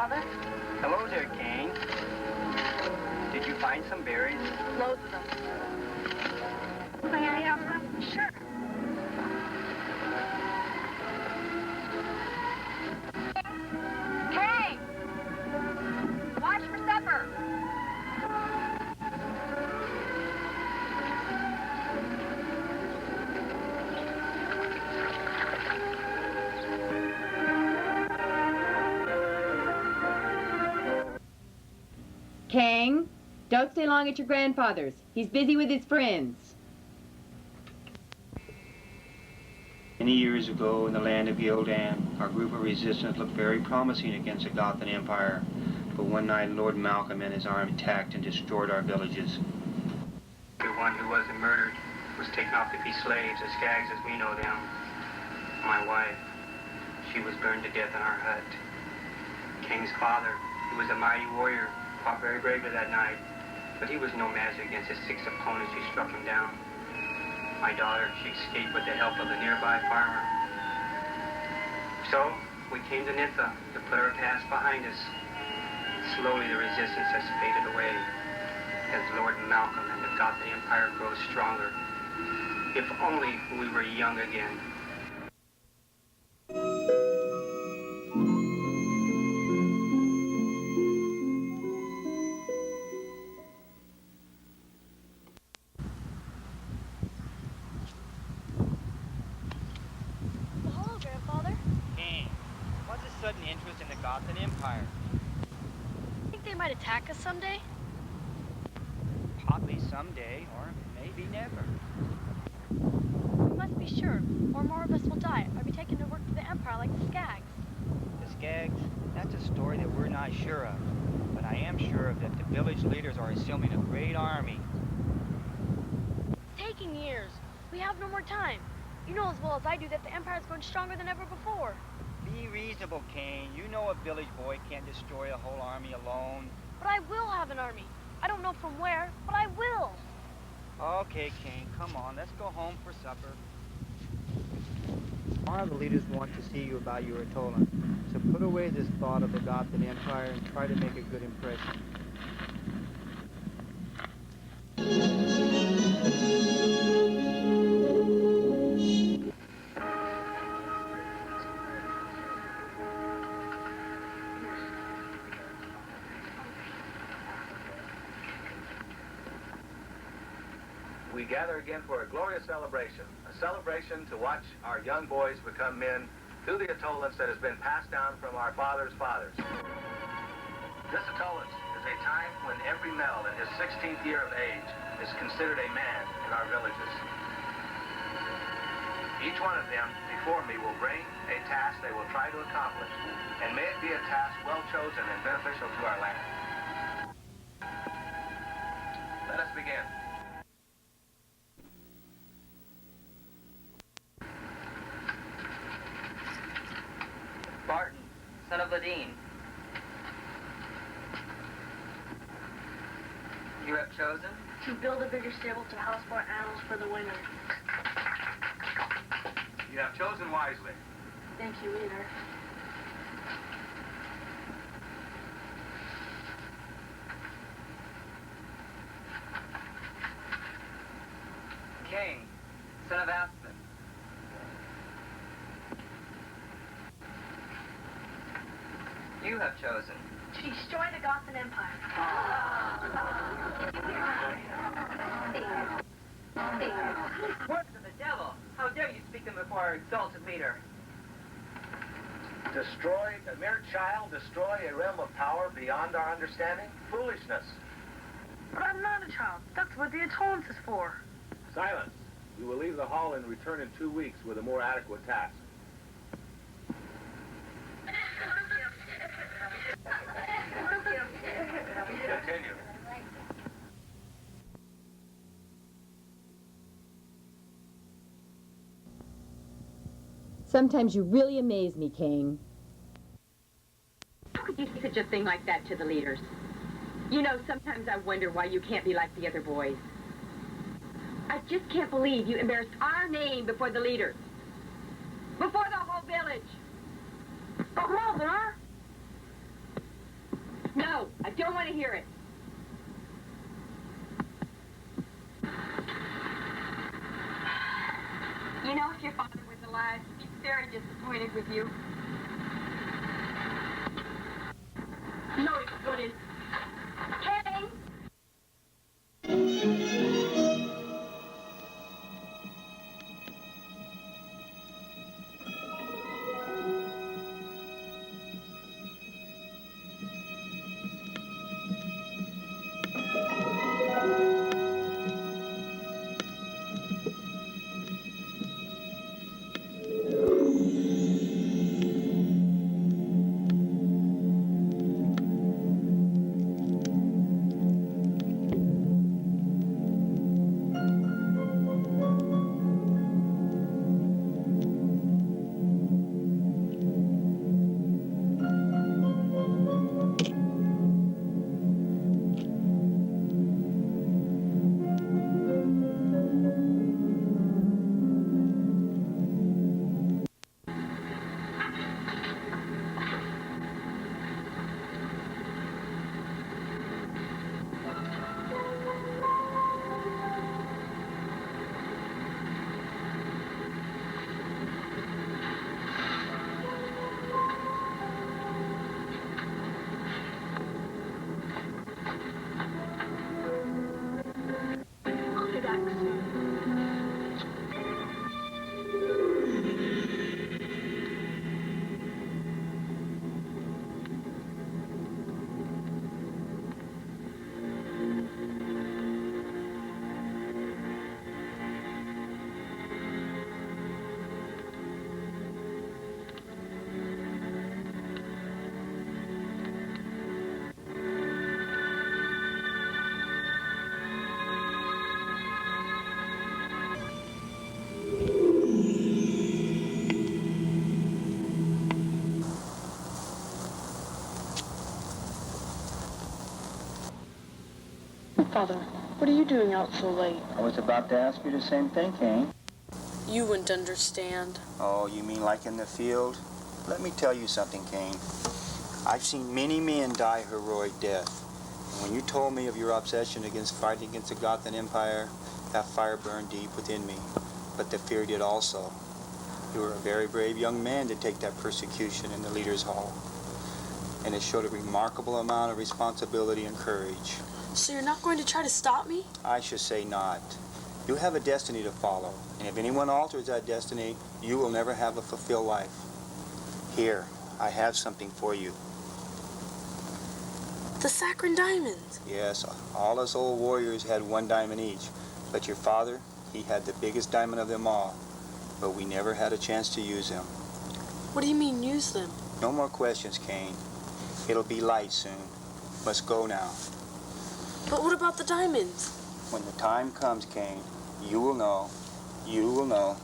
Father. Hello there, Kang. Did you find some berries? Loads of them. May I have some? Sure. Kang! Watch for supper. Kang, don't stay long at your grandfather's. He's busy with his friends. Many years ago, in the land of Gotha, our group of resistance looked very promising against the Gothan Empire. But one night, Lord Malcolm and his army attacked and destroyed our villages. The one who wasn't murdered was taken off to be slaves, as skags as we know them. My wife, she was burned to death in our hut. Kang's father, he was a mighty warrior, fought very bravely that night, but he was no match against his 6 opponents who struck him down. My daughter, she escaped with the help of a nearby farmer. So, we came to Nitha to put our past behind us. Slowly the resistance has faded away as Lord Malcolm and the Gotha Empire grows stronger. If only we were young again. Hello, Grandfather. Kang, what's a sudden interest in the Gothan Empire? Think they might attack us someday? Probably someday, or maybe never. We must be sure, or more of us will die or be taken to work for the Empire like the Skags. The Skags, that's a story that we're not sure of. But I am sure that the village leaders are assembling a great army. It's taking years. We have no more time. You know as well as I do that the Empire is going stronger than ever before. Be reasonable, Kang. You know a village boy can't destroy a whole army alone. But I will have an army. I don't know from where, but I will. Okay, Kang, come on. Let's go home for supper. All the leaders want to see you about your atonement. So put away this thought of the Gothan Empire and try to make a good impression. We gather again for a glorious celebration, a celebration to watch our young boys become men through the atollance that has been passed down from our fathers' fathers. This atollance is a time when every male in his 16th year of age is considered a man in our villages. Each one of them before me will bring a task they will try to accomplish, and may it be a task well chosen and beneficial to our land. Let us begin. Barton, son of Ladine. You have chosen? To build a bigger stable to house more animals for the winter. You have chosen wisely. Thank you, Leader. Kang, son of Aspen. You have chosen. To destroy the Gothan Empire. Words of the devil! How dare you speak them before our exalted leader? Destroy, a mere child, destroy a realm of power beyond our understanding? Foolishness. But I'm not a child. That's what the atollance is for. Silence. We will leave the hall and return in 2 weeks with a more adequate task. Continue. Sometimes you really amaze me, Kang. How could you say such a thing like that to the leaders? You know, sometimes I wonder why you can't be like the other boys. I just can't believe you embarrassed our name before the leaders. Before the whole village. But Mother, don't want to hear it. You know, if your father was alive, he'd be very disappointed with you. No, he wouldn't. Kang! Father, what are you doing out so late? I was about to ask you the same thing, Kang. You wouldn't understand. Oh, you mean like in the field? Let me tell you something, Kang. I've seen many men die heroic death. And when you told me of your obsession against fighting against the Gothan Empire, that fire burned deep within me. But the fear did also. You were a very brave young man to take that persecution in the Leaders' Hall. And it showed a remarkable amount of responsibility and courage. So you're not going to try to stop me? I should say not. You have a destiny to follow, and if anyone alters that destiny, you will never have a fulfilled life. Here, I have something for you. The saccharine diamonds. Yes, all us old warriors had one diamond each, but your father, he had the biggest diamond of them all, but we never had a chance to use him. What do you mean, use them? No more questions, Kang. It'll be light soon. Must go now. But what about the diamonds? When the time comes, Kang, you will know. You will know.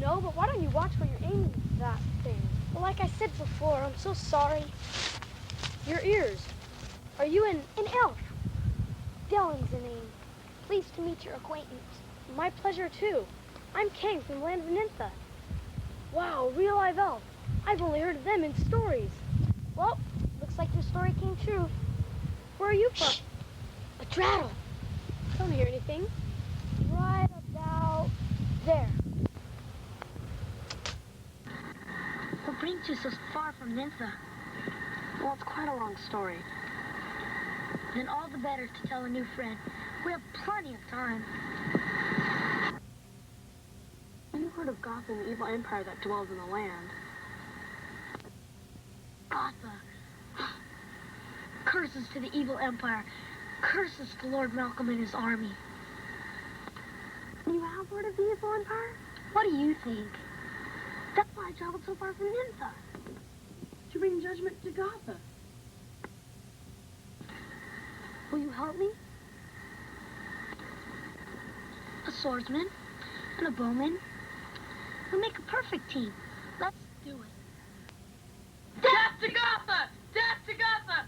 No, but why don't you watch where you're aiming that thing? Well, like I said before, I'm so sorry. Your ears. Are you an elf? Dellen's the name. Pleased to meet your acquaintance. My pleasure, too. I'm Kang from the land of Nintha. Wow, real live elf. I've only heard of them in stories. Well, looks like your story came true. Where are you from? A draddle. Don't hear anything. Right about there. brings you so far from Nympha? Well, it's quite a long story. Then all the better to tell a new friend. We have plenty of time. You've heard of Gotha and the evil empire that dwells in the land. Gotha. Curses to the evil empire. Curses to Lord Malcolm and his army. You have heard of the evil empire? What do you think? That's why I traveled so far from Nympha. To bring judgment to Gotha. Will you help me? A swordsman and a bowman. We make a perfect team. Let's do it. Death to Gotha! Death to Gotha!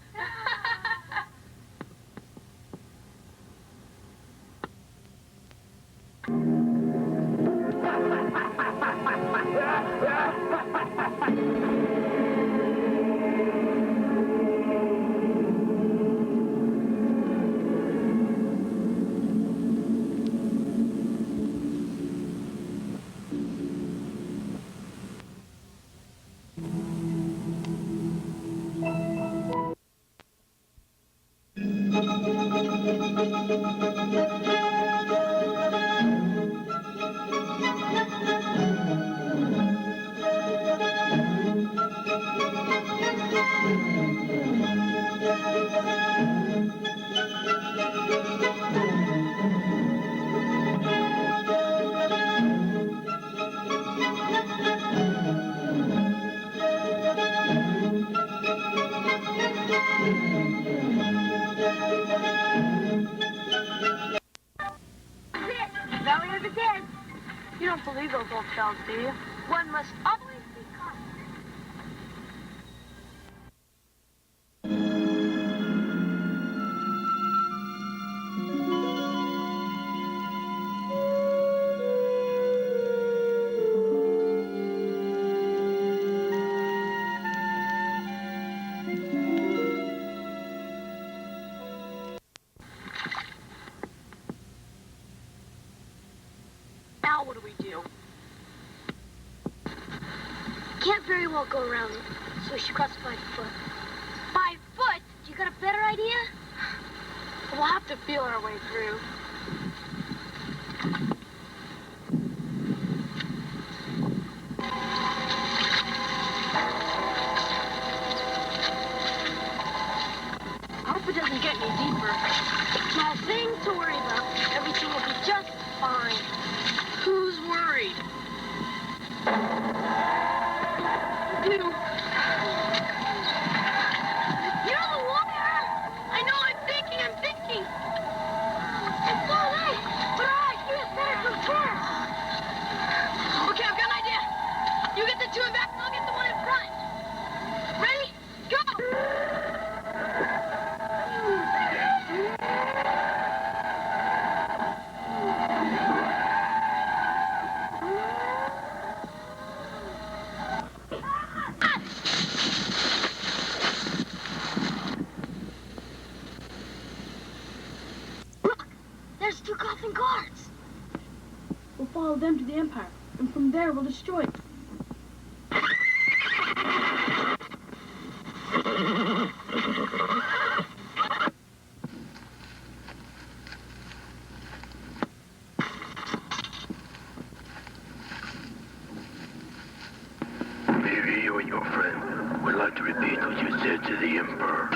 Valley of the Dead. You don't believe those old tales, do you? One must always be cautious. Now what do we do? Can't very well go around it, so we should cross by foot. By foot? You got a better idea? We'll have to feel our way through. I hope it doesn't get any deeper. Small thing to worry about. Everything will be just fine. Who's worried? You. You're the lawyer! I know, I'm thinking. It's so late, but I can't better from first. Okay, I've got an idea. You get the two in back, and I'll get the one in front. Ready? Go! Look, there's two Gothan guards. We'll follow them to the Empire, and from there we'll destroy it. Maybe you and your friend would like to repeat what you said to the Emperor.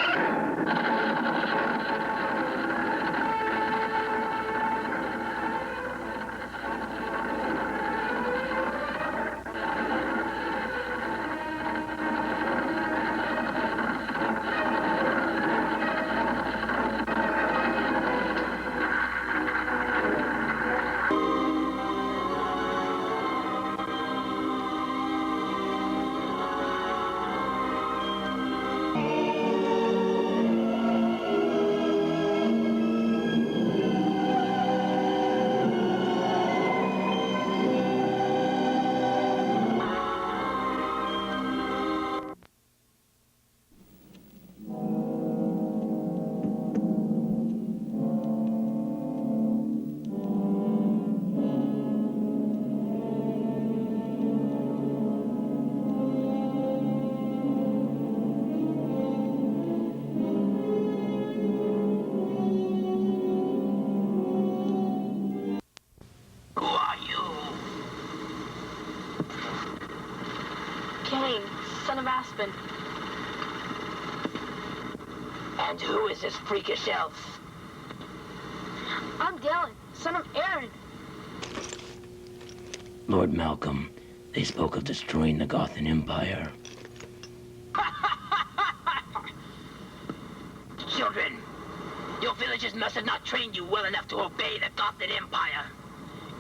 husband. And who is this freakish elf? I'm Dellen, son of Aaron. Lord Malcolm, they spoke of destroying the Gothan Empire. Children, your villagers must have not trained you well enough to obey the Gothan Empire.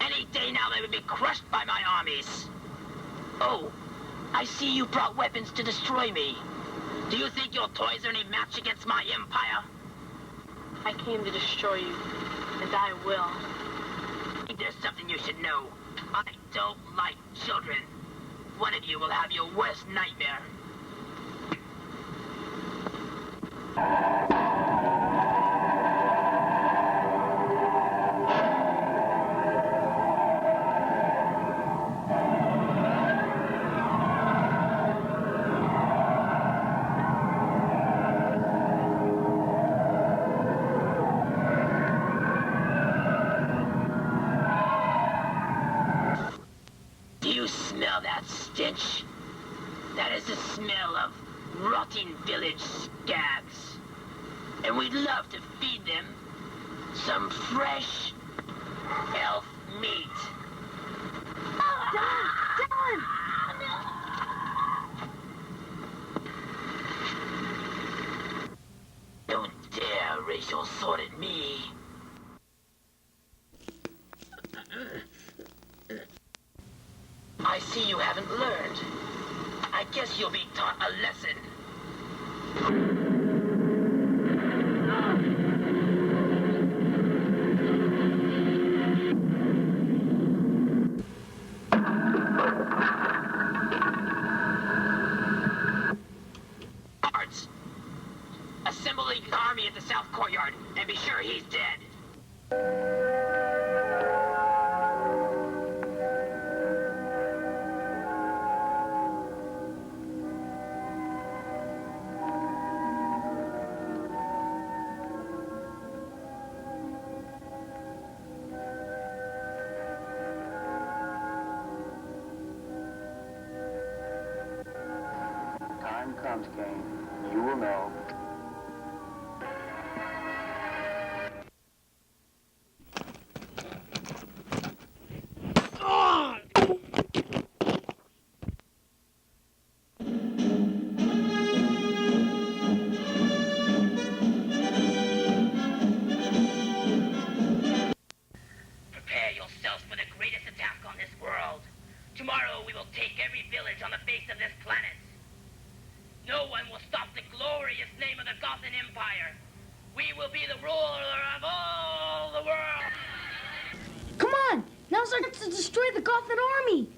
Any day now they would be crushed by my armies. Oh, I see you brought weapons to destroy me. Do you think your toys are any match against my empire? I came to destroy you, and I will. There's something you should know. I don't like children. One of you will have your worst nightmare. Do you smell that stench? That is the smell of rotting village skags. And we'd love to feed them some fresh elf meat. Dellen! Don't dare raise your sword at me. I see you haven't learned. I guess you'll be taught a lesson. Guards, assemble the army at the south courtyard and be sure he's dead. Time comes, Kang. You will know. Prepare yourselves for the greatest attack on this world. Tomorrow we will take every village on the face of this planet. No one will stop the glorious name of the Gothan Empire. We will be the ruler of all the world. Come on! Now's our chance to destroy the Gothan army!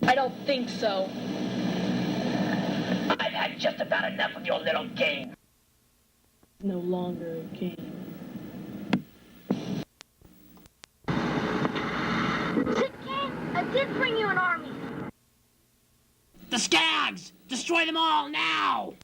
I don't think so. I've had just about enough of your little game. No longer a game. Sit, King! I did bring you an army! The Skags! Destroy them all now!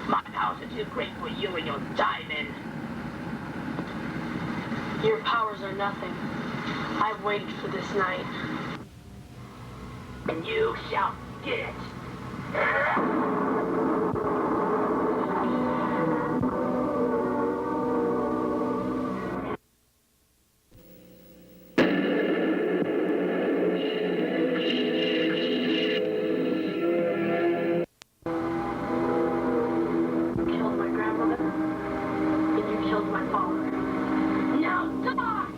My house is too great for you and your diamond. Your powers are nothing. I've waited for this night. And you shall get it. You killed my grandmother, and you killed my father. Now die!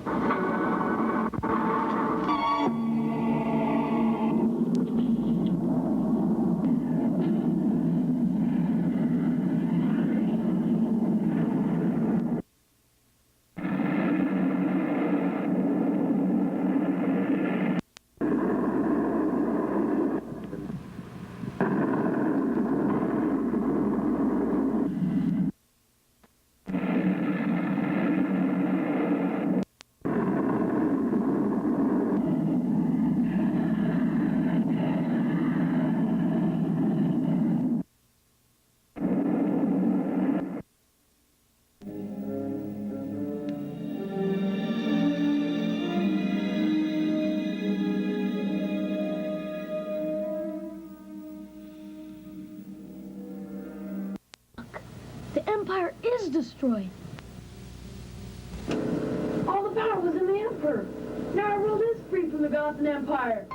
The Empire is destroyed. All the power was in the Emperor. Now our world is free from the Gothan Empire.